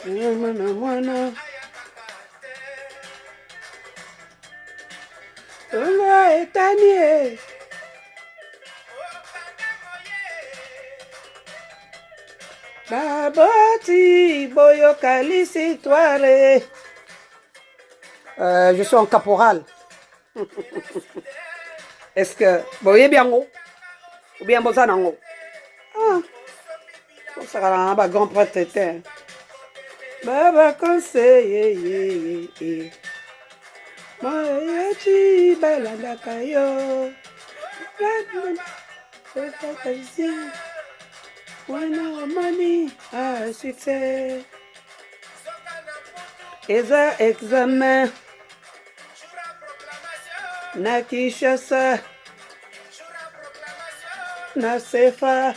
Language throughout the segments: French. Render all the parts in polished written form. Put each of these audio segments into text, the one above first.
Mwana. Etanie. Baboti boyo kalisi toile. Je suis en caporal. Est-ce que boye bien ou bien bozanango? Ah, ça va ba grand prêtre. Baba conseiller. Moyeti balanda kayo. Wana mani a succès. Eza examen. Na Kinshasa. Na Sefa.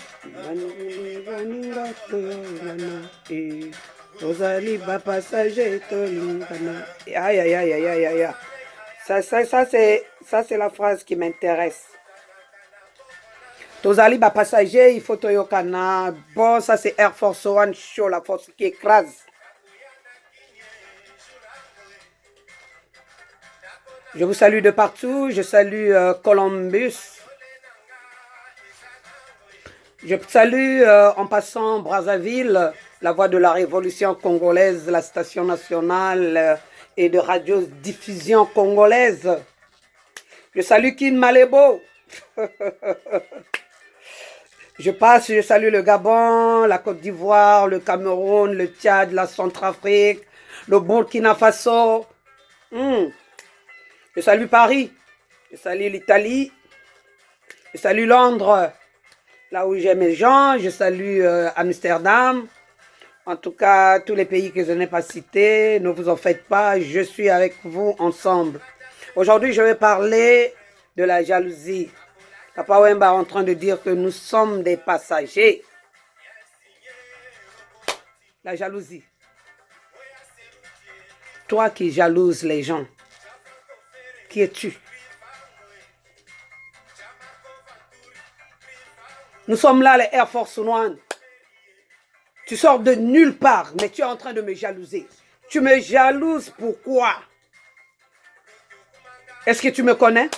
Ozali ba passager tolingana. Aïe aïe aïe aïe aïe aïe. Ça c'est la phrase qui m'intéresse. Tozali ba passager, il faut toyokana. Bon, ça c'est Air Force One Show, la force qui écrase. Je vous salue de partout. Je salue Columbus. Je salue en passant Brazzaville, la voix de la révolution congolaise, la station nationale et de radiodiffusion congolaise. Je salue Kin Malebo. Je passe, je salue le Gabon, la Côte d'Ivoire, le Cameroun, le Tchad, la Centrafrique, le Burkina Faso. Je salue Paris, je salue l'Italie, je salue Londres, là où j'ai mes gens, je salue Amsterdam. En tout cas, tous les pays que je n'ai pas cités, ne vous en faites pas, je suis avec vous ensemble. Aujourd'hui, je vais parler de la jalousie. Papa Wemba est en train de dire que nous sommes des passagers. La jalousie. Toi qui jalouses les gens, qui es-tu? Nous sommes là, les Air Force One. Tu sors de nulle part, mais tu es en train de me jalouser. Tu me jalouses pourquoi? Est-ce que tu me connais?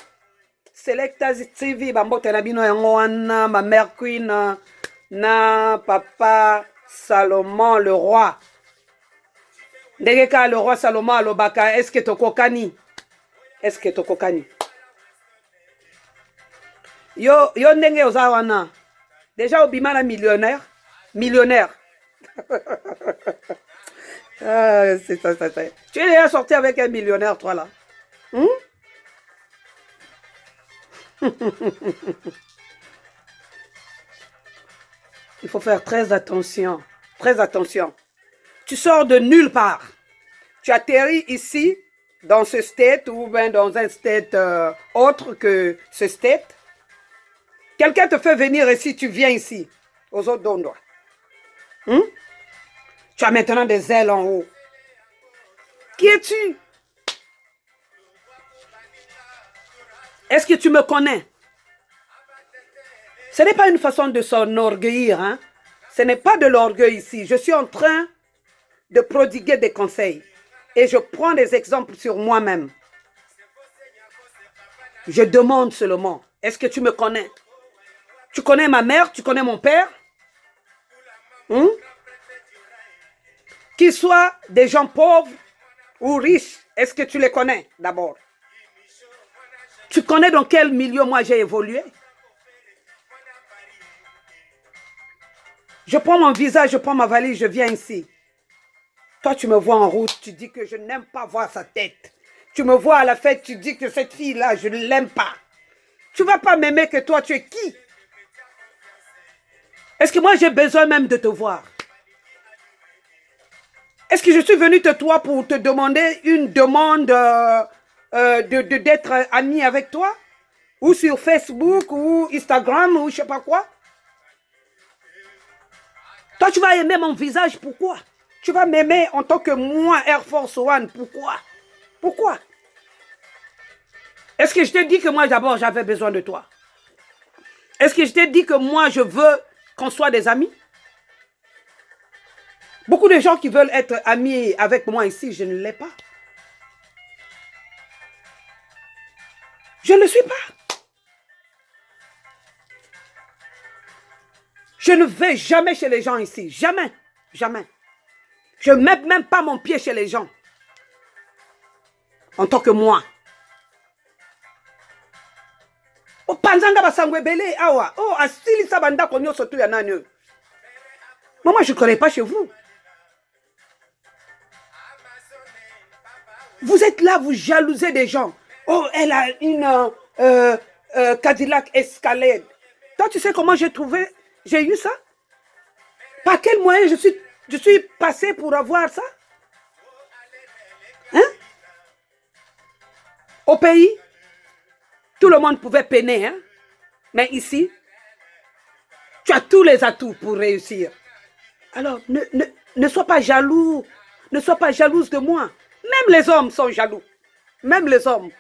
Selecta TV, Bambote Nabino Yangoana, ma mère Queen, na papa Salomon le roi. Ndegeka le roi Salomon Alobaka, est-ce que tu kokani? Est-ce que tu kokani? Yo ndenge ozawana. Déjà obimana millionnaire. Ah, c'est ça. Tu es déjà sorti avec un millionnaire, toi là. Il faut faire très attention. Très attention. Tu sors de nulle part. Tu atterris ici, dans ce state, ou bien dans un state autre que ce state. Quelqu'un te fait venir ici, tu viens ici. Aux autres d'Ondoa. Tu as maintenant des ailes en haut. Qui es-tu? Est-ce que tu me connais? Ce n'est pas une façon de s'enorgueillir. Hein? Ce n'est pas de l'orgueil ici. Je suis en train de prodiguer des conseils. Et je prends des exemples sur moi-même. Je demande seulement, est-ce que tu me connais? Tu connais ma mère? Tu connais mon père? Qu'ils soient des gens pauvres ou riches, est-ce que tu les connais d'abord? Tu connais dans quel milieu moi j'ai évolué? Je prends mon visa, je prends ma valise, je viens ici. Toi, tu me vois en route, tu dis que je n'aime pas voir sa tête. Tu me vois à la fête, tu dis que cette fille-là, je ne l'aime pas. Tu ne vas pas m'aimer que toi, tu es qui? Est-ce que moi, j'ai besoin même de te voir? Est-ce que je suis venu te toi pour te demander une demande d'être ami avec toi? Ou sur Facebook, ou Instagram, ou je ne sais pas quoi? Toi, tu vas aimer mon visage, pourquoi? Tu vas m'aimer en tant que moi, Air Force One, pourquoi? Pourquoi? Est-ce que je t'ai dit que moi, d'abord, j'avais besoin de toi? Est-ce que je t'ai dit que moi, je veux qu'on soit des amis? Beaucoup de gens qui veulent être amis avec moi ici, je ne l'ai pas. Je ne le suis pas. Je ne vais jamais chez les gens ici. Jamais. Jamais. Je ne mets même pas mon pied chez les gens. En tant que moi. Oh, panzanga basangwebele awa. Oh, asili sabanda konyo sotu ya nani. Moi, je ne connais pas chez vous. Vous êtes là, vous jalousez des gens. Oh, elle a une Cadillac Escalade. Toi, tu sais comment j'ai trouvé, j'ai eu ça? Par quel moyen je suis passé pour avoir ça? Hein? Au pays, tout le monde pouvait peiner. Hein? Mais ici, tu as tous les atouts pour réussir. Alors, ne sois pas jaloux. Ne sois pas jalouse de moi. Même les hommes sont jaloux. Même les hommes.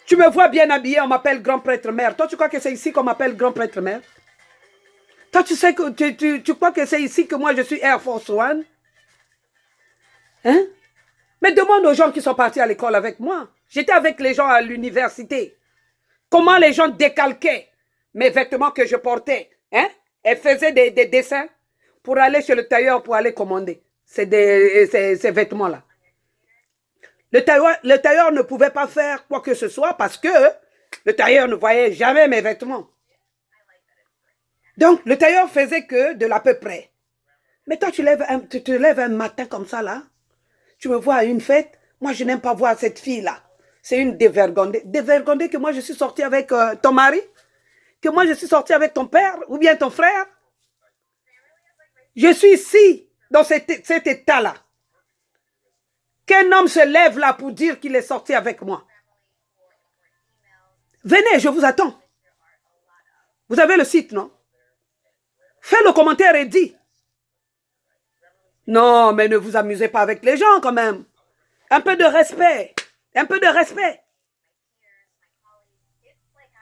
Tu me vois bien habillé, on m'appelle grand prêtre mère. Toi, tu crois que c'est ici qu'on m'appelle grand prêtre mère? Toi, tu sais que tu crois que c'est ici que moi je suis Air Force One? Hein? Mais demande aux gens qui sont partis à l'école avec moi. J'étais avec les gens à l'université. Comment les gens décalquaient mes vêtements que je portais. Hein? Et faisaient des dessins pour aller chez le tailleur pour aller commander ces vêtements-là. Le tailleur ne pouvait pas faire quoi que ce soit parce que le tailleur ne voyait jamais mes vêtements. Donc, le tailleur faisait que de l'à peu près. Mais toi, tu te lèves un matin comme ça, là. Tu me vois à une fête. Moi, je n'aime pas voir cette fille-là. C'est une dévergondée. Dévergondée que moi, je suis sortie avec ton mari. Que moi, je suis sortie avec ton père ou bien ton frère. Je suis ici, dans cet état-là. Qu'un homme se lève là pour dire qu'il est sorti avec moi. Venez, je vous attends. Vous avez le site, non? Fais le commentaire et dis. Non, mais ne vous amusez pas avec les gens quand même. Un peu de respect. Un peu de respect.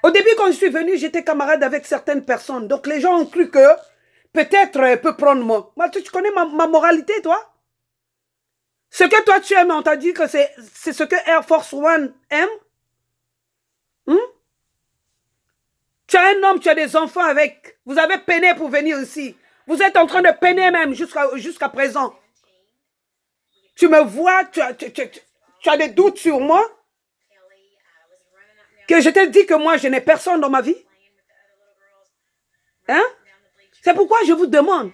Au début, quand je suis venue, j'étais camarade avec certaines personnes. Donc les gens ont cru que peut-être elle peut prendre moi. Tu connais ma moralité, toi? Ce que toi tu aimes, on t'a dit que c'est ce que Air Force One aime. Tu as un homme, tu as des enfants avec. Vous avez peiné pour venir ici. Vous êtes en train de peiner même jusqu'à présent. Tu me vois, tu as des doutes sur moi. Que je t'ai dit que moi, je n'ai personne dans ma vie. Hein? C'est pourquoi je vous demande.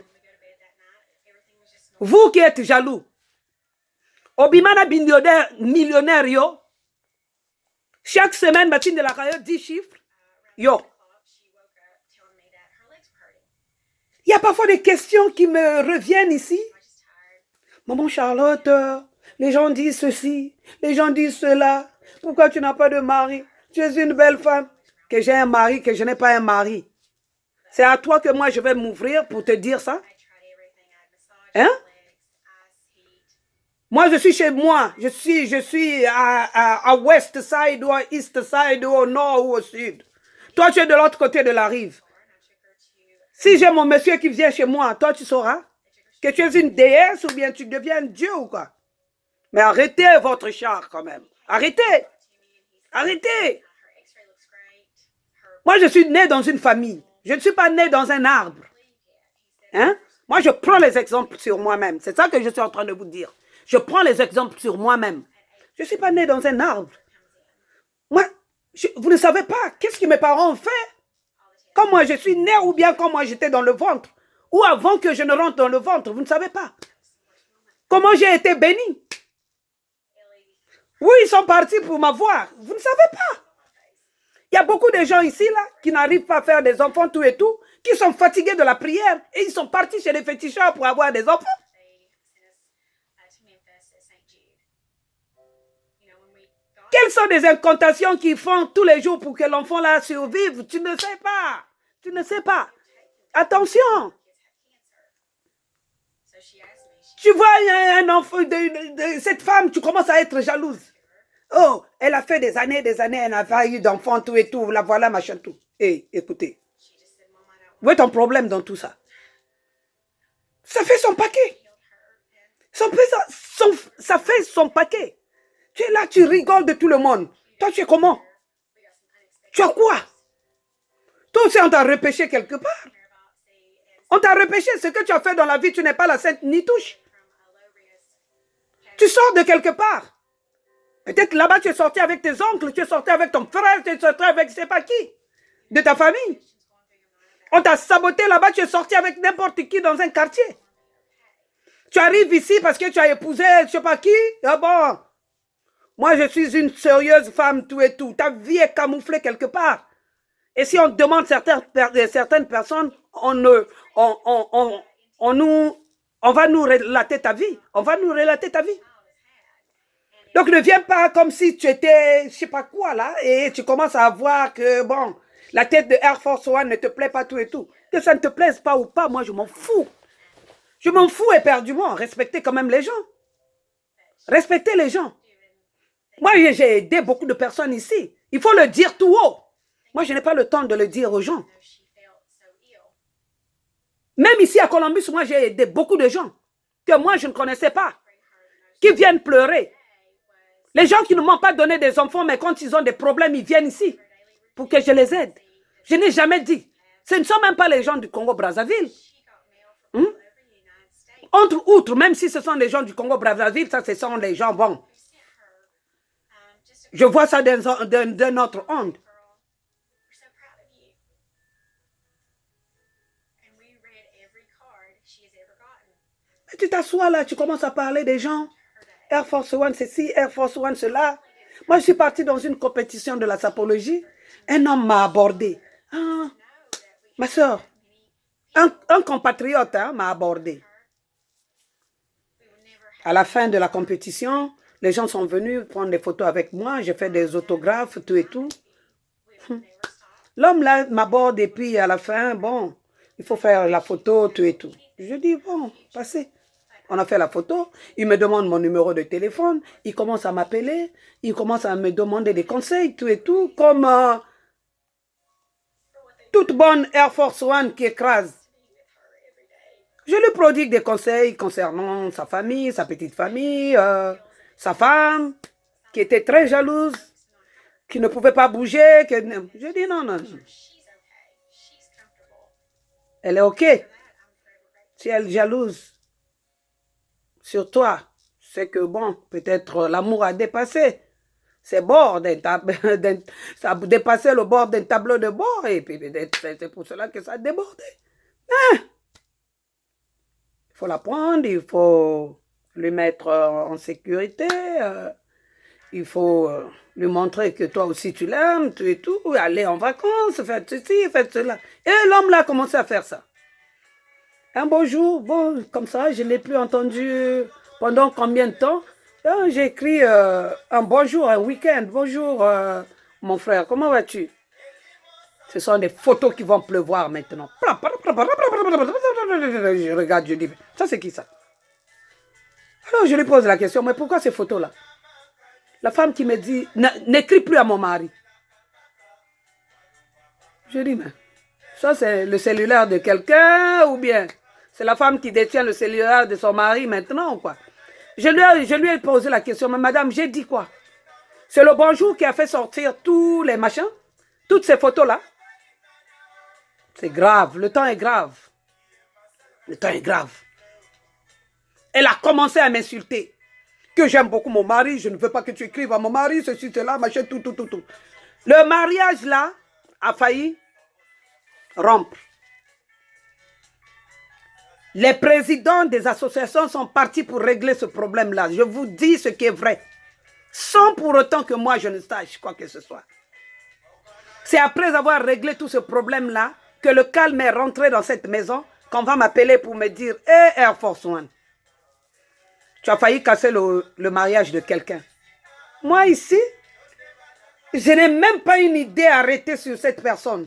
Vous qui êtes jaloux. Obimana millionnaire, yo. Chaque semaine, Mathilde de la Caillot, 10 chiffres. Yo. Il y a parfois des questions qui me reviennent ici. Maman Charlotte, les gens disent ceci, les gens disent cela. Pourquoi tu n'as pas de mari? Tu es une belle femme. Que j'ai un mari, que je n'ai pas un mari. C'est à toi que moi je vais m'ouvrir pour te dire ça. Hein? Moi, je suis chez moi. Je suis à West Side ou à East Side ou au nord ou au sud. Toi, tu es de l'autre côté de la rive. Si j'ai mon monsieur qui vient chez moi, toi, tu sauras que tu es une déesse ou bien tu deviens un dieu ou quoi. Mais arrêtez votre char quand même. Arrêtez. Arrêtez. Moi, je suis né dans une famille. Je ne suis pas né dans un arbre. Hein? Moi, je prends les exemples sur moi-même. C'est ça que je suis en train de vous dire. Je prends les exemples sur moi-même. Je ne suis pas né dans un arbre. Moi, vous ne savez pas qu'est-ce que mes parents ont fait quand moi je suis né ou bien quand moi j'étais dans le ventre. Ou avant que je ne rentre dans le ventre. Vous ne savez pas. Comment j'ai été béni. Oui, ils sont partis pour m'avoir. Vous ne savez pas. Il y a beaucoup de gens ici là qui n'arrivent pas à faire des enfants tout et tout, qui sont fatigués de la prière et ils sont partis chez les féticheurs pour avoir des enfants. Quelles sont les incantations qu'ils font tous les jours pour que l'enfant là survive? Tu ne sais pas. Tu ne sais pas. Attention. Tu vois un enfant, cette femme, tu commences à être jalouse. Oh, elle a fait des années, elle n'a pas eu d'enfant, tout et tout, la voilà, machin, tout. Hey, écoutez, où est ton problème dans tout ça? Ça fait son paquet. Ça fait son paquet. Tu es là, tu rigoles de tout le monde. Toi, tu es comment? Tu as quoi? Toi aussi, on t'a repêché quelque part. On t'a repêché. Ce que tu as fait dans la vie, tu n'es pas la sainte ni touche. Tu sors de quelque part. Peut-être là-bas, tu es sorti avec tes oncles, tu es sorti avec ton frère, tu es sorti avec je ne sais pas qui, de ta famille. On t'a saboté là-bas, tu es sorti avec n'importe qui dans un quartier. Tu arrives ici parce que tu as épousé je ne sais pas qui. Ah bon, moi je suis une sérieuse femme, tout et tout. Ta vie est camouflée quelque part. Et si on demande certaines personnes, on va nous relater ta vie. On va nous relater ta vie. Donc ne viens pas comme si tu étais, je sais pas quoi là, et tu commences à voir que, bon, la tête de Air Force One ne te plaît pas tout et tout. Que ça ne te plaise pas ou pas, moi je m'en fous. Je m'en fous éperdument. Respectez quand même les gens. Respectez les gens. Moi j'ai aidé beaucoup de personnes ici. Il faut le dire tout haut. Moi je n'ai pas le temps de le dire aux gens. Même ici à Columbus, moi j'ai aidé beaucoup de gens que moi je ne connaissais pas, qui viennent pleurer. Les gens qui ne m'ont pas donné des enfants, mais quand ils ont des problèmes, ils viennent ici pour que je les aide. Je n'ai jamais dit. Ce ne sont même pas les gens du Congo-Brazzaville. Outre, même si ce sont les gens du Congo-Brazzaville, ça, ce sont les gens bons. Je vois ça d'un autre onde. Mais tu t'assois là, tu commences à parler des gens. Air Force One, ceci, Air Force One, cela. Moi, je suis partie dans une compétition de la sapologie. Un homme m'a abordé. Ah, ma soeur, un compatriote m'a abordé. À la fin de la compétition, les gens sont venus prendre des photos avec moi. J'ai fait des autographes, tout et tout. L'homme là m'aborde et puis à la fin, bon, il faut faire la photo, tout et tout. Je dis, bon, passez. On a fait la photo, il me demande mon numéro de téléphone, il commence à m'appeler, il commence à me demander des conseils, tout et tout, comme toute bonne Air Force One qui écrase. Je lui prodigue des conseils concernant sa famille, sa petite famille, sa femme, qui était très jalouse, qui ne pouvait pas bouger. Je dis non. Elle est OK. Si elle est jalouse sur toi, c'est que bon, peut-être l'amour a dépassé ses bords, ça a dépassé le bord d'un tableau de bord et puis c'est pour cela que ça a débordé. Il faut la prendre, il faut lui mettre en sécurité, il faut lui montrer que toi aussi tu l'aimes, tout et tout, aller en vacances, faire ceci, faire cela. Et l'homme là a commencé à faire ça. Un beau jour, bon, comme ça, je ne l'ai plus entendu pendant combien de temps. J'ai écrit un bonjour, un week-end. Bonjour, mon frère, comment vas-tu? Ce sont des photos qui vont pleuvoir maintenant. Je regarde, je dis, ça c'est qui ça? Alors je lui pose la question, mais pourquoi ces photos-là? La femme qui me dit, n'écris plus à mon mari. Je dis, mais ça c'est le cellulaire de quelqu'un ou bien c'est la femme qui détient le cellulaire de son mari maintenant ou quoi? Je lui ai posé la question, mais madame, j'ai dit quoi? C'est le bonjour qui a fait sortir tous les machins, toutes ces photos-là. C'est grave, le temps est grave. Le temps est grave. Elle a commencé à m'insulter. Que j'aime beaucoup mon mari, je ne veux pas que tu écrives à mon mari, ceci, cela, machin, tout. Le mariage là a failli rompre. Les présidents des associations sont partis pour régler ce problème-là. Je vous dis ce qui est vrai. Sans pour autant que moi je ne sache quoi que ce soit. C'est après avoir réglé tout ce problème-là que le calme est rentré dans cette maison qu'on va m'appeler pour me dire « Hey Air Force One, tu as failli casser le mariage de quelqu'un. » Moi ici, je n'ai même pas une idée arrêtée sur cette personne.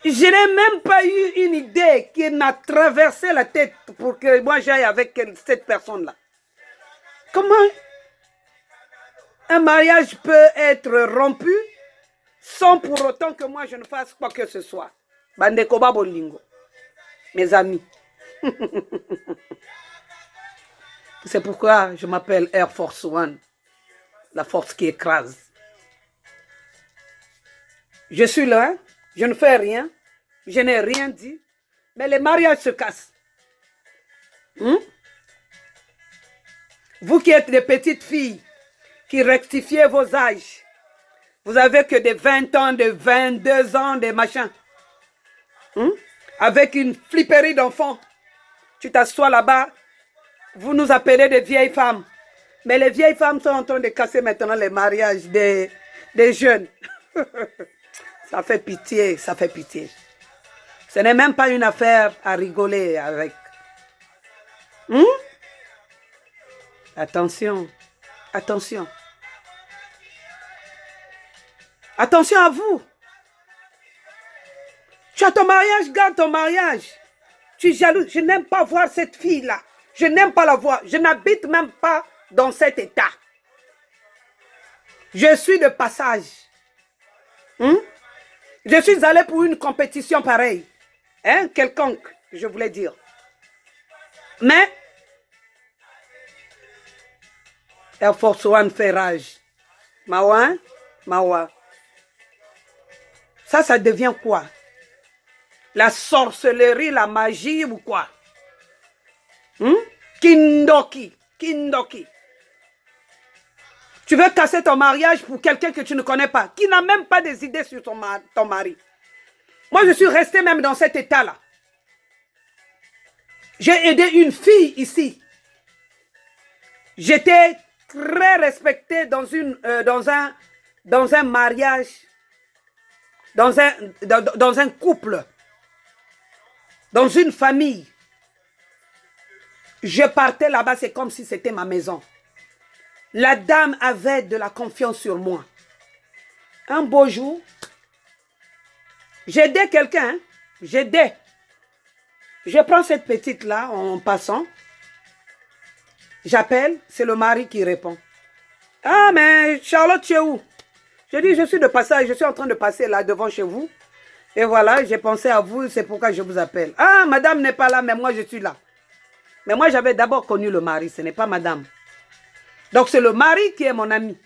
Je n'ai même pas eu une idée qui m'a traversé la tête pour que moi j'aille avec cette personne-là. Comment un mariage peut être rompu sans pour autant que moi je ne fasse quoi que ce soit? Bandeko Babolingo, mes amis. C'est pourquoi je m'appelle Air Force One, la force qui écrase. Je suis là, je ne fais rien, je n'ai rien dit, mais les mariages se cassent. Vous qui êtes des petites filles, qui rectifiez vos âges, vous avez que des 20 ans, des 22 ans, des machins. Avec une flipperie d'enfants. Tu t'assois là-bas, vous nous appelez des vieilles femmes. Mais les vieilles femmes sont en train de casser maintenant les mariages des jeunes. Ça fait pitié, ça fait pitié. Ce n'est même pas une affaire à rigoler avec. Attention, attention. Attention à vous. Tu as ton mariage, garde ton mariage. Tu es jaloux. Je n'aime pas voir cette fille-là. Je n'aime pas la voir. Je n'habite même pas dans cet état. Je suis de passage. Je suis allé pour une compétition pareille. Quelconque, je voulais dire. Mais, Air Force One fait rage. Mawa, Mawa. Ça devient quoi? La sorcellerie, la magie ou quoi? Kindoki, Kindoki. Tu veux casser ton mariage pour quelqu'un que tu ne connais pas, qui n'a même pas des idées sur ton mari. Moi, je suis restée même dans cet état-là. J'ai aidé une fille ici. J'étais très respectée dans un mariage, dans un couple, dans une famille. Je partais là-bas, c'est comme si c'était ma maison. La dame avait de la confiance sur moi. Un beau jour, j'aidais quelqu'un, j'aidais. Je prends cette petite-là en passant. J'appelle, c'est le mari qui répond. Ah, mais Charlotte, tu es où? Je dis, je suis de passage, je suis en train de passer là devant chez vous. Et voilà, j'ai pensé à vous, c'est pourquoi je vous appelle. Ah, madame n'est pas là, mais moi je suis là. Mais moi j'avais d'abord connu le mari, ce n'est pas madame. Donc c'est le mari qui est mon ami.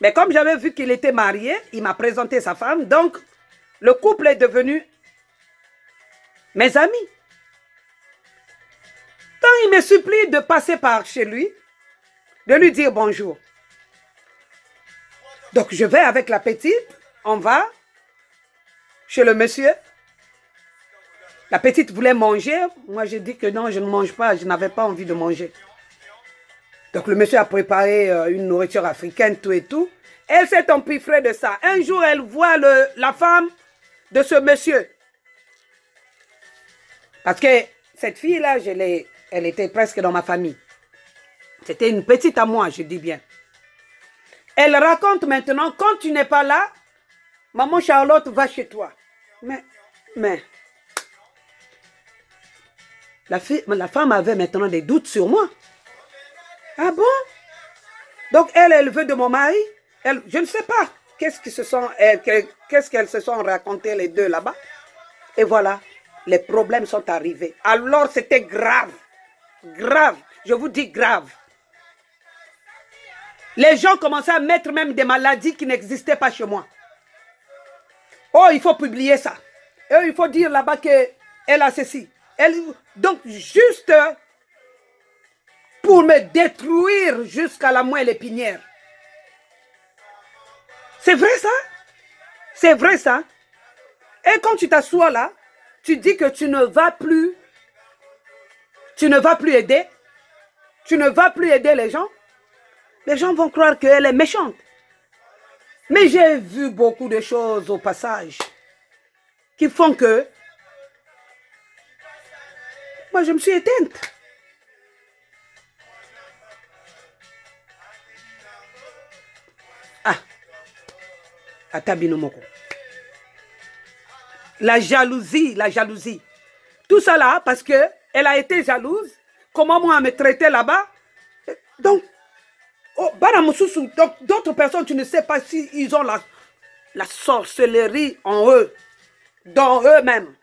Mais comme j'avais vu qu'il était marié, il m'a présenté sa femme. Donc le couple est devenu mes amis. Donc il me supplie de passer par chez lui, de lui dire bonjour. Donc je vais avec la petite, on va chez le monsieur. La petite voulait manger. Moi, j'ai dit que non, je ne mange pas. Je n'avais pas envie de manger. Donc, le monsieur a préparé une nourriture africaine, tout et tout. Elle s'est empiffrée de ça. Un jour, elle voit la femme de ce monsieur. Parce que cette fille-là, elle était presque dans ma famille. C'était une petite à moi, je dis bien. Elle raconte maintenant, quand tu n'es pas là, maman Charlotte va chez toi. Mais... La femme avait maintenant des doutes sur moi. Ah bon? Donc elle veut de mon mari. Je ne sais pas. Qu'est-ce qu'elles se sont racontées les deux là-bas. Et voilà, les problèmes sont arrivés. Alors c'était grave. Grave. Je vous dis grave. Les gens commençaient à mettre même des maladies qui n'existaient pas chez moi. Oh, il faut publier ça. Et il faut dire là-bas qu'elle a ceci. Donc, juste pour me détruire jusqu'à la moelle épinière. C'est vrai ça? C'est vrai ça? Et quand tu t'assois là, tu dis que tu ne vas plus aider. Tu ne vas plus aider les gens. Les gens vont croire qu'elle est méchante. Mais j'ai vu beaucoup de choses au passage qui font que moi, je me suis éteinte. Ah. Atabinomoko. La jalousie, la jalousie. Tout ça là, parce qu'elle a été jalouse. Comment moi, me traiter là-bas? Donc, d'autres personnes, tu ne sais pas s'ils ont la sorcellerie en eux, dans eux-mêmes.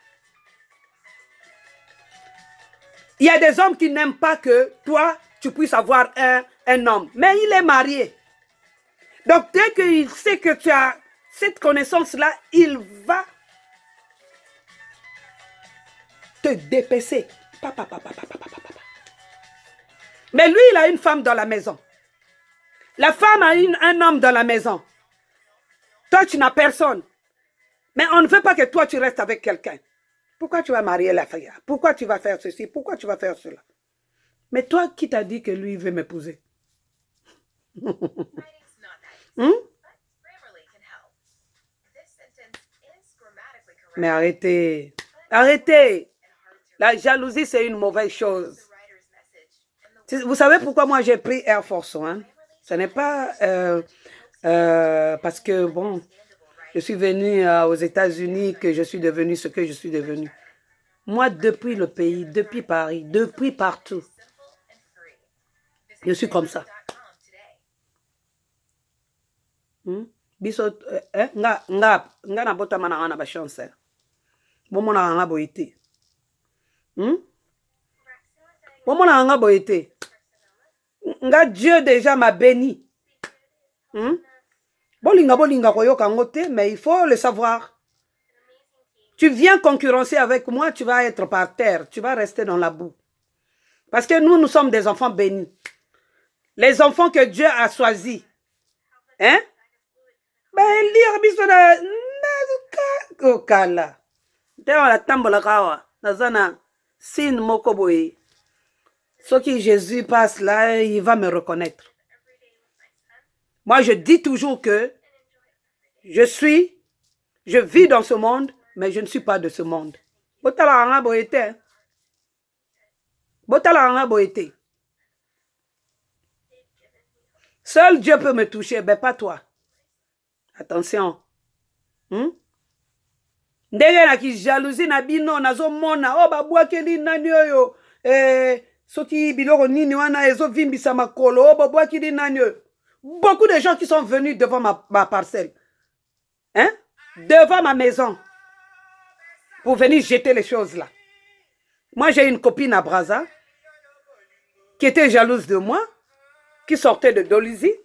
Il y a des hommes qui n'aiment pas que toi, tu puisses avoir un homme. Mais il est marié. Donc, dès qu'il sait que tu as cette connaissance-là, il va te dépêcher. Mais lui, il a une femme dans la maison. La femme a un homme dans la maison. Toi, tu n'as personne. Mais on ne veut pas que toi, tu restes avec quelqu'un. Pourquoi tu vas marier la fille? Pourquoi tu vas faire ceci? Pourquoi tu vas faire cela? Mais toi, qui t'a dit que lui veut m'épouser? Mais arrêtez. Arrêtez. La jalousie, c'est une mauvaise chose. Vous savez pourquoi moi j'ai pris Air Force One? Ce n'est pas parce que, bon, je suis venue aux États-Unis que je suis devenue ce que je suis devenue. Moi, depuis le pays, depuis Paris, depuis partout, je suis comme ça. Biso nga na bota mana na ba chance. Bon mon nga boité. Bon mon nga boité. Nga Dieu déjà m'a béni. Bolinga koyoka ngote, mais il faut le savoir. Tu viens concurrencer avec moi, tu vas être par terre, tu vas rester dans la boue. Parce que nous sommes des enfants bénis. Les enfants que Dieu a choisis. Hein? Ben, lire bisona okala. Teo la tambola kawa. Nazana sin moko boye. Ce qui Jésus passe là, il va me reconnaître. Moi, je dis toujours que je vis dans ce monde, mais je ne suis pas de ce monde. Botala anga boyete. Botala anga boyete. Seul Dieu peut me toucher, mais pas toi. Attention. Ndenge na ki jalousie na bino nazo mona o babwakeli nani oyo soki biloko nini wana ezo vimbisa makolo o babwakeli nani oyo. Beaucoup de gens qui sont venus devant ma parcelle. Hein? Devant ma maison. Pour venir jeter les choses là. Moi j'ai une copine à Brazza qui était jalouse de moi, qui sortait de Dolisie.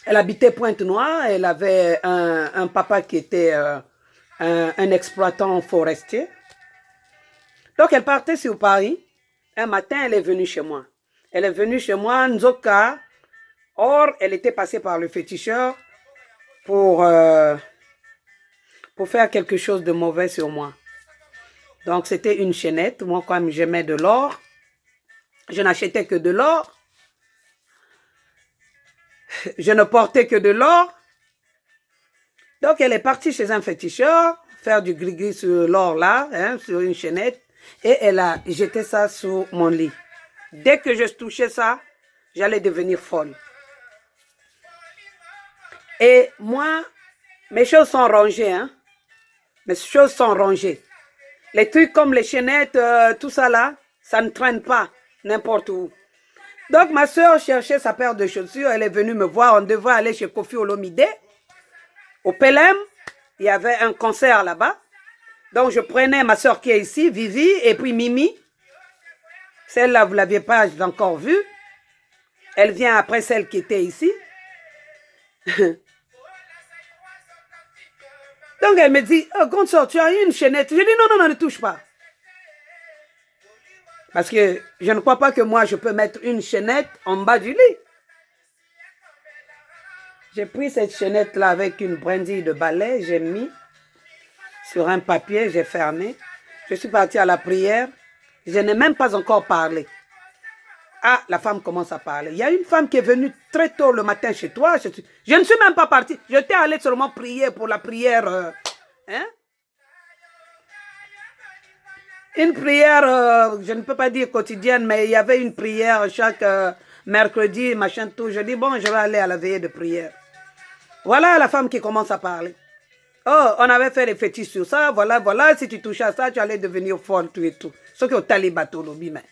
Elle habitait Pointe-Noire, elle avait un papa qui était un exploitant forestier. Donc elle partait sur Paris. Un matin, elle est venue chez moi. Elle est venue chez moi, Nzoka. Or, elle était passée par le féticheur pour faire quelque chose de mauvais sur moi. Donc c'était une chaînette. Moi, comme j'aimais de l'or, je n'achetais que de l'or. Je ne portais que de l'or. Donc, elle est partie chez un féticheur, faire du gris-gris sur l'or là, hein, sur une chaînette, et elle a jeté ça sur mon lit. Dès que je touchais ça, j'allais devenir folle. Et moi, mes choses sont rangées, hein. Mes choses sont rangées. Les trucs comme les chaînettes, tout ça là, ça ne traîne pas n'importe où. Donc, ma soeur cherchait sa paire de chaussures. Elle est venue me voir. On devait aller chez Kofi Olomide. Au Pelem, il y avait un concert là-bas. Donc, je prenais ma soeur qui est ici, Vivi, et puis Mimi. Celle-là, vous ne l'aviez pas encore vue. Elle vient après celle qui était ici. Donc, elle me dit, oh, grande soeur, tu as une chaînette. Je dis, non, non, non, ne touche pas. Parce que je ne crois pas que moi, je peux mettre une chaînette en bas du lit. J'ai pris cette chaînette-là avec une brindille de balai, j'ai mis sur un papier, j'ai fermé. Je suis partie à la prière. Je n'ai même pas encore parlé. Ah, la femme commence à parler. Il y a une femme qui est venue très tôt le matin chez toi. Je ne suis même pas partie. J'étais allée seulement prier pour la prière. Hein? Une prière, je ne peux pas dire quotidienne, mais il y avait une prière chaque mercredi, machin tout. Je dis, bon, je vais aller à la veillée de prière. Voilà la femme qui commence à parler. Oh, on avait fait des fétiches sur ça, voilà, voilà. Si tu touchais à ça, tu allais devenir folle, tout et tout. Ce qui est au talibato, mais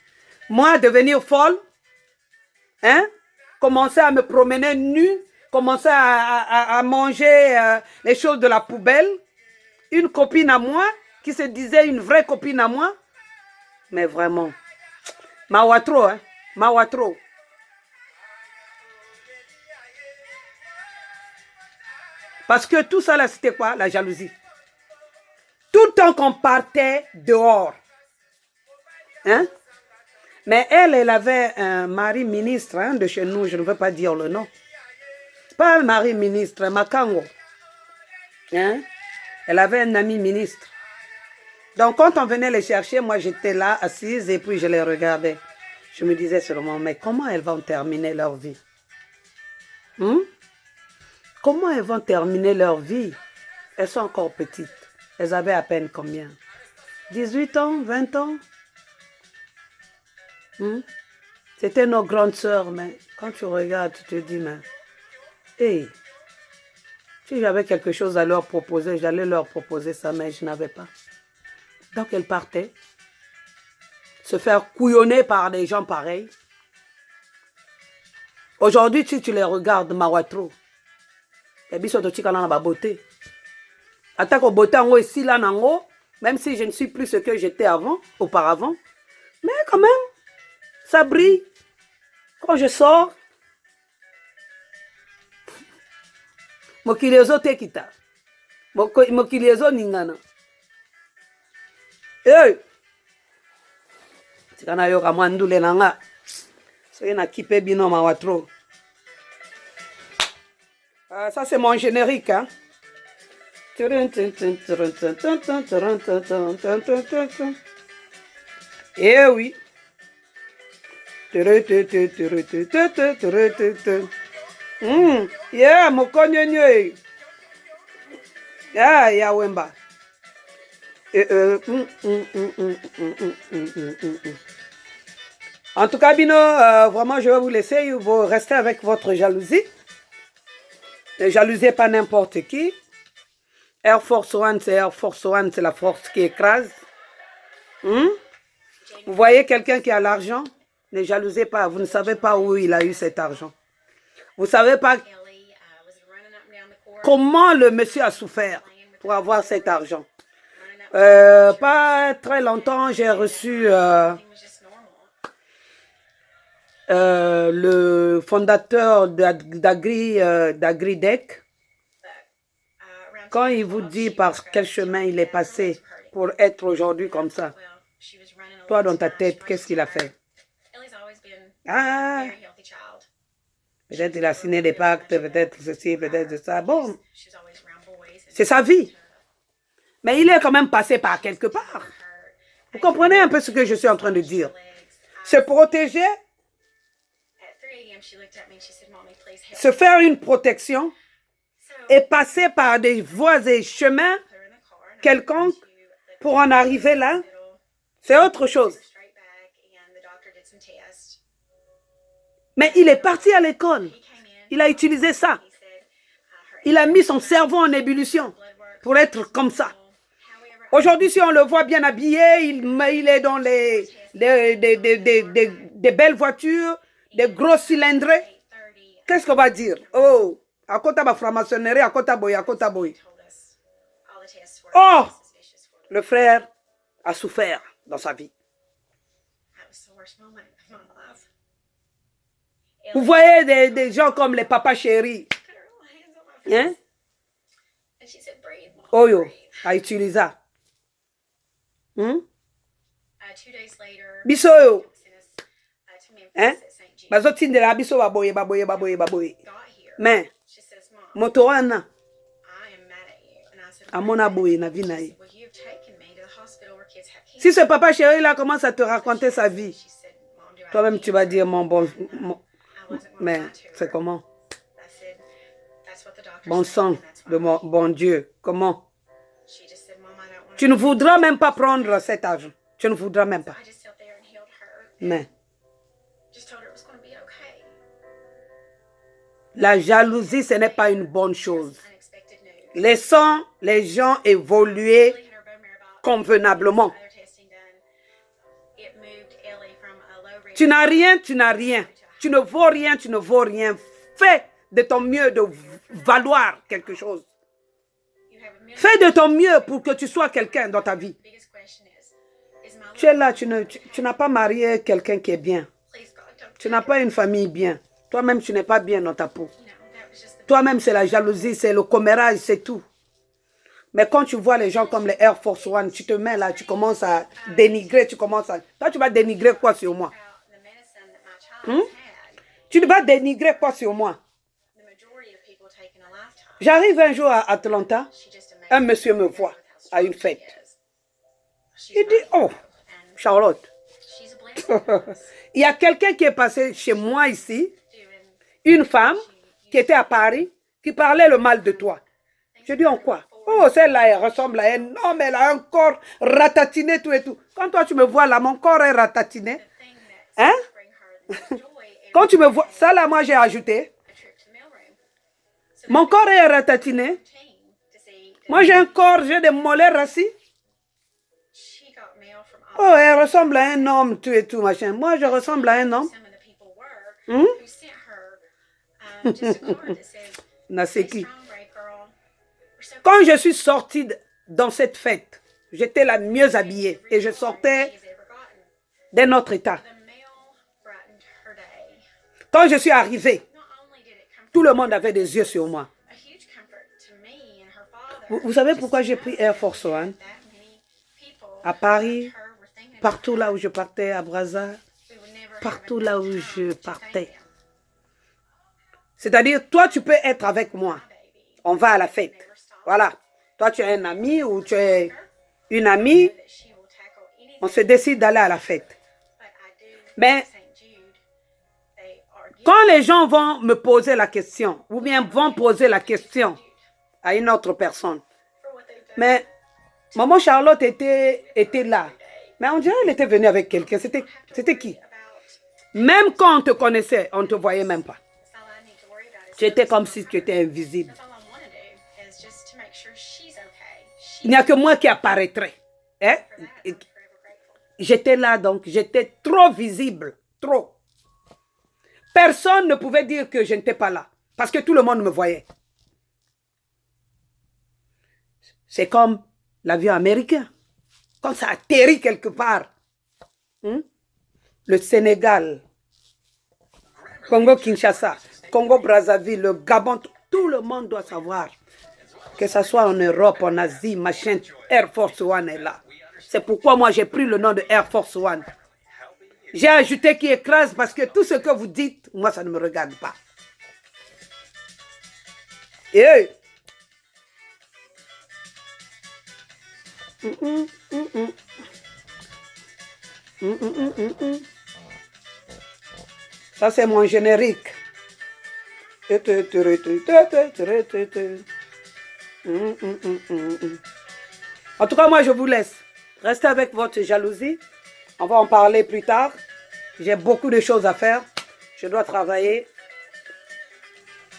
moi, devenir folle, hein, commencer à me promener nue, commencer à manger les choses de la poubelle. Une copine à moi, qui se disait une vraie copine à moi, Mais vraiment. Mawatro, hein. Mawatro. Parce que tout ça là, c'était quoi? La jalousie. Tout le temps qu'on partait dehors. Hein? Mais elle avait un mari ministre hein, de chez nous, je ne veux pas dire le nom. Pas un mari ministre, Makango. Hein? Elle avait un ami ministre. Donc quand on venait les chercher, moi j'étais là assise et puis je les regardais. Je me disais seulement, mais comment elles vont terminer leur vie? Comment elles vont terminer leur vie? Elles sont encore petites. Elles avaient à peine combien? 18 ans, 20 ans? C'était nos grandes sœurs, mais quand tu regardes, tu te dis, mais, hey, si j'avais quelque chose à leur proposer, j'allais leur proposer ça, mais je n'avais pas. Donc elles partaient, se faire couillonner par des gens pareils. Aujourd'hui, si tu les regardes, Mawatro, et bien, surtout, tu as la beauté. Attaque au beauté, en haut, ici, là, en haut, même si je ne suis plus ce que j'étais auparavant, mais quand même, ça brille. Quand je sors, Mokiliezo tekita. Mokiliezo ningana. Hey! Tikana yoka mwandule nanga. Soye na kipe bino Mawatro. Ça c'est mon générique, hein. Eh oui. Yeah, mokonyonyo. Yeah, ya wemba. En tout cas, Bino, vraiment, je vais vous laisser. Vous restez avec votre jalousie. Ne jalousiez pas n'importe qui. Air Force One, c'est Air Force One, c'est la force qui écrase. Vous voyez quelqu'un qui a l'argent? Ne jalousez pas. Vous ne savez pas où il a eu cet argent. Vous ne savez pas comment le monsieur a souffert pour avoir cet argent. Pas très longtemps, j'ai reçu le fondateur d'Agridec. Quand il vous dit par quel chemin il est passé pour être aujourd'hui comme ça, toi dans ta tête, qu'est-ce qu'il a fait? Ah, peut-être il a signé des pactes, peut-être ceci, peut-être ça. Bon, c'est sa vie. Mais il est quand même passé par quelque part. Vous comprenez un peu ce que je suis en train de dire? Se protéger, se faire une protection et passer par des voies et chemins quelconques pour en arriver là, c'est autre chose. Mais il est parti à l'école. Il a utilisé ça. Il a mis son cerveau en ébullition pour être comme ça. Aujourd'hui, si on le voit bien habillé, il est dans des belles voitures, des gros cylindrés. Qu'est-ce qu'on va dire? Oh, à côté de la franc-maçonnerie, à côté de boy, à côté de boy. Oh, le frère a souffert dans sa vie. Vous voyez des gens comme les papas chéris. Hein? Oh yo, a utilisé ça. Biso yo. Hein? Bazoti de la biso baboye. Mais, motoana. Amona boye na vie na ye. Si ce papa chéri là commence à te raconter sa vie, toi-même tu vas dire mais c'est comment? Bon sang de mon bon Dieu, comment? Tu ne voudras même pas prendre cet argent. Tu ne voudras même pas. Mais la jalousie, ce n'est pas une bonne chose. Laissons les gens évoluer convenablement. Tu n'as rien, tu n'as rien. Tu ne vaux rien, tu ne vaux rien. Fais de ton mieux de valoir quelque chose. Fais de ton mieux pour que tu sois quelqu'un dans ta vie. Tu es là, tu n'as pas marié quelqu'un qui est bien. Tu n'as pas une famille bien. Toi-même, tu n'es pas bien dans ta peau. Toi-même, c'est la jalousie, c'est le commérage, c'est tout. Mais quand tu vois les gens comme les Air Force One, tu te mets là, tu commences à dénigrer, tu commences à... Toi, tu vas dénigrer quoi sur moi? Tu vas dénigrer quoi sur moi? J'arrive un jour à Atlanta, un monsieur me voit à une fête. Il dit, oh, Charlotte, il y a quelqu'un qui est passé chez moi ici, une femme qui était à Paris, qui parlait le mal de toi. Je dis, en quoi? Oh, celle-là, elle ressemble à un homme, elle a un corps ratatiné, tout et tout. Quand toi, tu me vois là, mon corps est ratatiné. Hein? Quand tu me vois, ça là, moi, j'ai ajouté. Mon corps est ratatiné. Moi, j'ai un corps, j'ai des mollets rassis. Oh, elle ressemble à un homme, tout et tout, machin. Moi, je ressemble à un homme. Naseki. Quand je suis sortie dans cette fête, j'étais la mieux habillée et je sortais d'un autre état. Quand je suis arrivée, tout le monde avait des yeux sur moi. Vous savez pourquoi j'ai pris Air Force One? À Paris, partout là où je partais, à Brazza, partout là où je partais. C'est-à-dire, toi, tu peux être avec moi. On va à la fête. Voilà. Toi, tu es un ami ou tu es une amie. On se décide d'aller à la fête. Mais quand les gens vont me poser la question, ou bien vont poser la question à une autre personne, mais maman Charlotte était là. Mais on dirait qu'elle était venue avec quelqu'un. C'était qui? Même quand on te connaissait, on ne te voyait même pas. Tu étais comme si tu étais invisible. Il n'y a que moi qui apparaîtrais. Hein? J'étais là, donc j'étais trop visible. Trop. Personne ne pouvait dire que je n'étais pas là. Parce que tout le monde me voyait. C'est comme l'avion américain. Quand ça atterrit quelque part. Le Sénégal, Congo-Kinshasa, Congo-Brazzaville, le Gabon, tout le monde doit savoir. Que ce soit en Europe, en Asie, machin, Air Force One est là. C'est pourquoi moi j'ai pris le nom de Air Force One. J'ai ajouté qui écrase parce que tout ce que vous dites, moi ça ne me regarde pas. Et ça c'est mon générique. En tout cas, moi je vous laisse. Restez avec votre jalousie. On va en parler plus tard. J'ai beaucoup de choses à faire. Je dois travailler.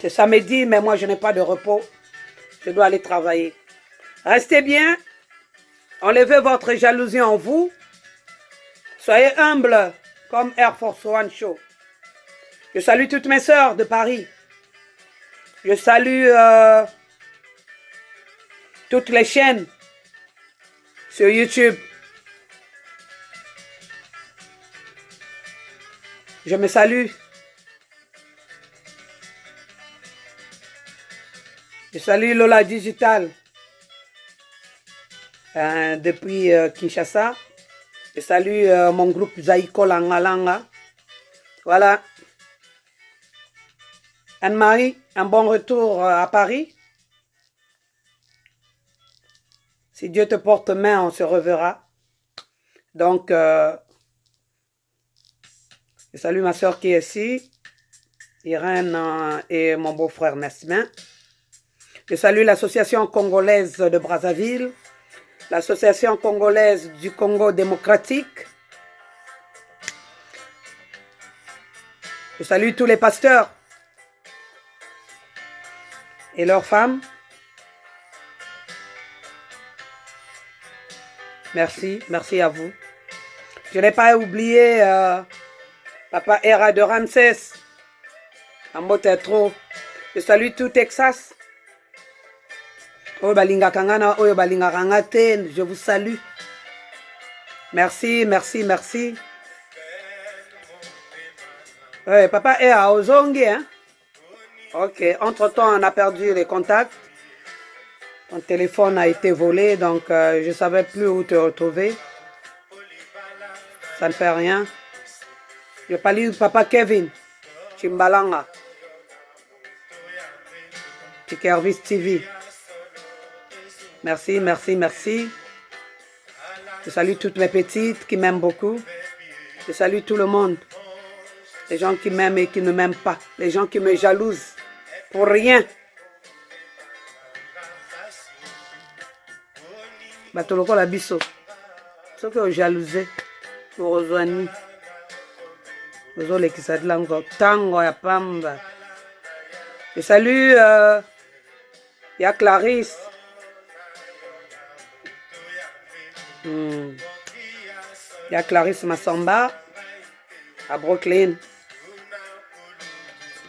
C'est samedi, mais moi je n'ai pas de repos. Je dois aller travailler. Restez bien. Enlevez votre jalousie en vous. Soyez humbles comme Air Force One Show. Je salue toutes mes sœurs de Paris. Je salue toutes les chaînes sur YouTube. Je me salue. Je salue Lola Digital depuis Kinshasa. Je salue mon groupe Zaïko Langa Langa. Voilà. Anne-Marie, un bon retour à Paris. Si Dieu te porte main, on se reverra. Donc, je salue ma soeur qui est ici, Irène et mon beau-frère Nasmin. Je salue l'association congolaise de Brazzaville, l'association congolaise du Congo démocratique. Je salue tous les pasteurs et leurs femmes. Merci, merci à vous. Je n'ai pas oublié Papa Era de Ramsès, Ambotero. Je salue tout Texas. Je vous salue. Merci, merci, merci. Ouais, papa est à Ozongi, hein? Ok, entre-temps, on a perdu les contacts. Ton téléphone a été volé, donc je ne savais plus où te retrouver. Ça ne fait rien. Je parle papa Kevin, Chimbalanga, Tikervis TV. Merci, merci, merci. Je salue toutes mes petites qui m'aiment beaucoup. Je salue tout le monde. Les gens qui m'aiment et qui ne m'aiment pas. Les gens qui me jalousent pour rien. Batoloko la biso. Ceux qui ont jalousé, vous rejoignez. Vous avez qui s'est là tango ya pamba. Je salue ya Clarisse. Ya Clarisse Massamba à Brooklyn.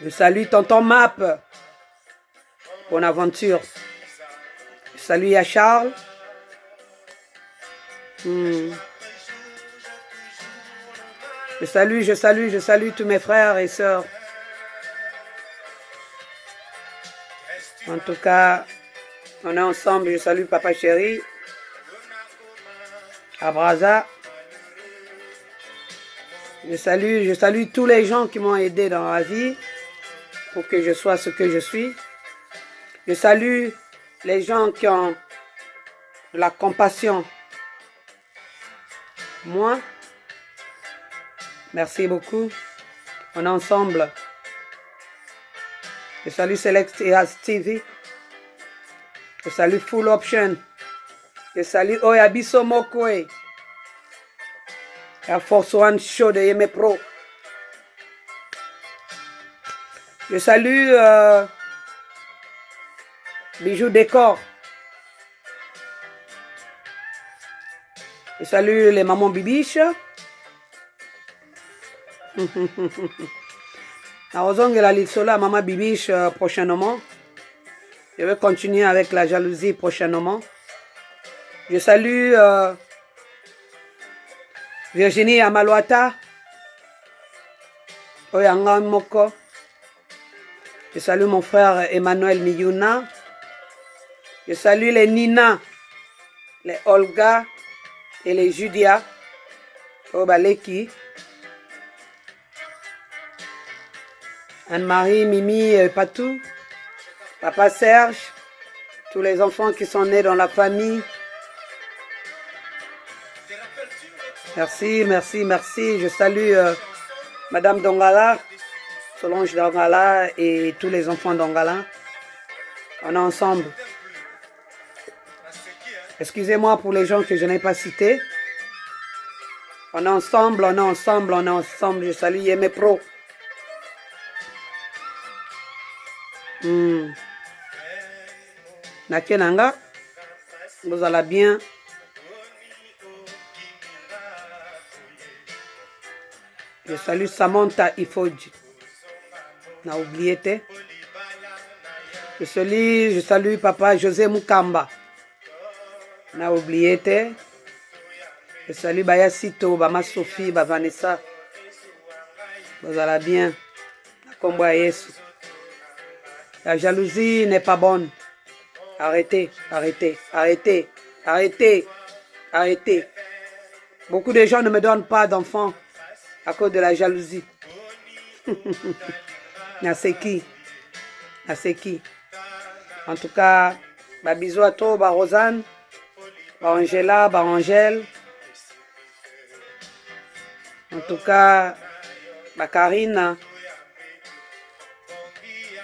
Je salue tonton Map. Bonne aventure. Je salue ya Charles. Je salue tous mes frères et sœurs. En tout cas, on est ensemble. Je salue papa chéri. Abraza. Je salue tous les gens qui m'ont aidé dans la vie pour que je sois ce que je suis. Je salue les gens qui ont de la compassion. Moi, merci beaucoup. On est ensemble. Je salue Select et As TV. Je salue Full Option. Je salue Oyabiso Mokwe. Air Force One Show de Yeme Pro. Je salue Bijou Décor. Je salue les mamans bibiches. La Lissola, maman bibiche prochainement. Je vais continuer avec la jalousie prochainement. Je salue Virginie Amaluata. Oyanga Moko. Je salue mon frère Emmanuel Miyuna. Je salue les Nina, les Olga et les Judia. Obaleki. Anne-Marie, Mimi, Patou. Papa Serge. Tous les enfants qui sont nés dans la famille. Merci, merci, merci. Je salue Madame Dongala, Solange Dongala et tous les enfants Dongala. On est ensemble. Excusez-moi pour les gens que je n'ai pas cités. On est ensemble, on est ensemble, on est ensemble. Je salue Yeme Pro. Nakenanga, vous allez bien. Je salue Samantha Ifoji. N'a oublié te. Je salue papa José Mukamba. N'a oublié te. Je salue Baya Sito, Bama Sophie, Ba Vanessa. Vous allez bien. Combo à Yesu. La jalousie n'est pas bonne. Arrêtez, arrêtez, arrêtez, arrêtez, arrêtez. Beaucoup de gens ne me donnent pas d'enfants à cause de la jalousie. Naseki. Naseki. En tout cas, bah bisous à toi, bah Rosanne, bah Angela, bah Angèle. En tout cas, bah Karine,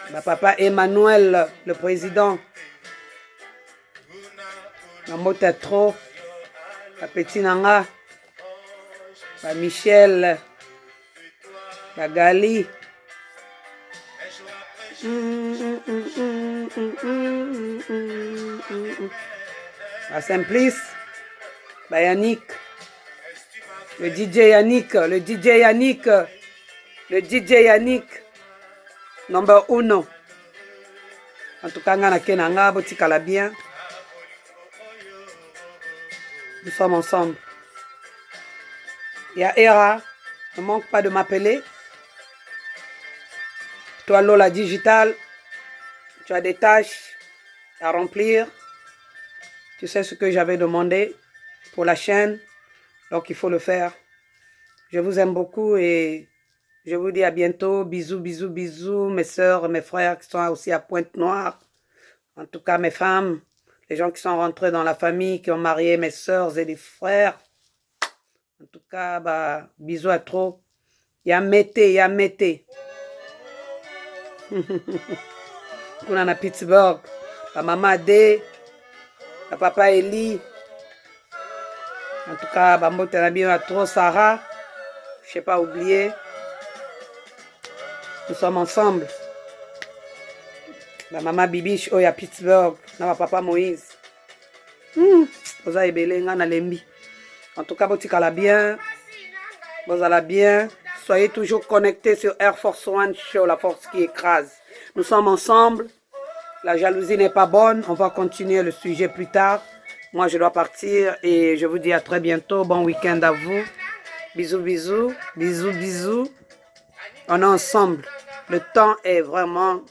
bah papa Emmanuel, le président. Ma moto trop, bah petit Nanga, bah Michel, bah Gali. Bah Simplice, bah Yannick, le DJ Yannick, le DJ Yannick, le DJ Yannick, number 1. En tout cas, ngana kenanga, botikala bien. Nous sommes ensemble. Il y a Era, ne manque pas de m'appeler. Toi, Lola Digital, tu as des tâches à remplir. Tu sais ce que j'avais demandé pour la chaîne, donc il faut le faire. Je vous aime beaucoup et je vous dis à bientôt. Bisous, bisous, bisous, mes soeurs, mes frères qui sont aussi à Pointe-Noire. En tout cas, mes femmes, les gens qui sont rentrés dans la famille, qui ont marié mes soeurs et les frères. En tout cas, bah, bisous à trop. Yamete, Yamete. Kuna na Pittsburgh. La maman D. La papa Eli. En tout cas, Bambo Tenabio a trop Sarah. Je sais pas oublier. Nous sommes ensemble. La maman Bibiche, oh, à Pittsburgh. Na papa Moïse. Oza ebele nga na lembi. En tout cas, botikala bien. Bozala bien. Soyez toujours connectés sur Air Force One Show, la force qui écrase. Nous sommes ensemble. La jalousie n'est pas bonne. On va continuer le sujet plus tard. Moi, je dois partir et je vous dis à très bientôt. Bon week-end à vous. Bisous, bisous. Bisous, bisous. On est ensemble. Le temps est vraiment